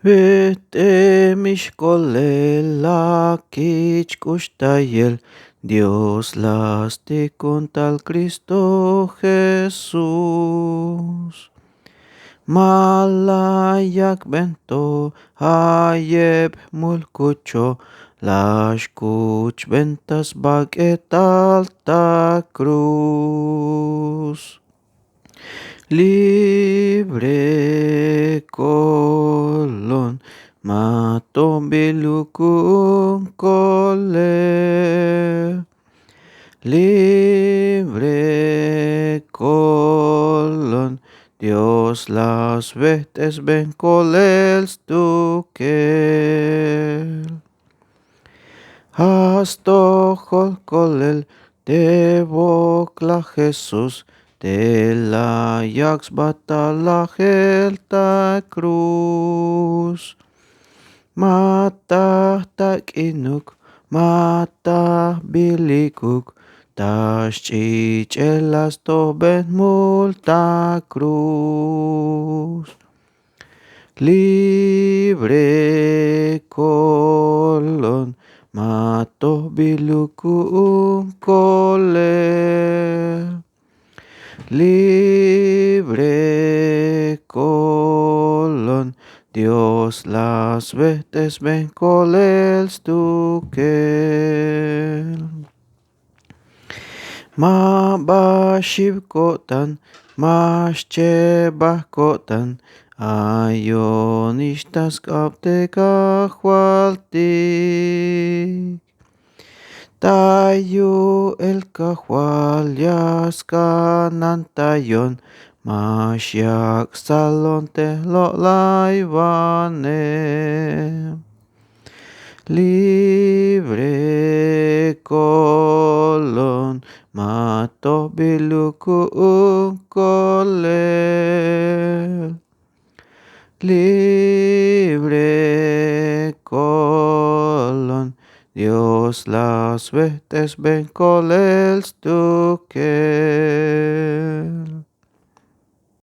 Vete mishkolela kichkushtael, Dios las te con tal Cristo Jesús. Malayak bento hayeb mulkucho, lashkuch ventas baget alta cruz. Libre colon mato bilukun kole. Libre colon Dios las veces ven colels tukel. Hasto kolel te bokla Jesús. De la yax bata la gelta cruz. Mata tak inuk, mata bilikuk, tas chichelas to ben multa cruz. Libre colon, mato biluku kole. Libre colon, Dios las veces ven colels tukel. Ma bashib kotan, maschebah kotan, ayonistas kapte kahwaltik. Tayu el kahwal yaskanan tayon, masyak salon te lo laivane. Libre colon, mato biluku kole. Libre colon, Dios las veces ven colels tukel.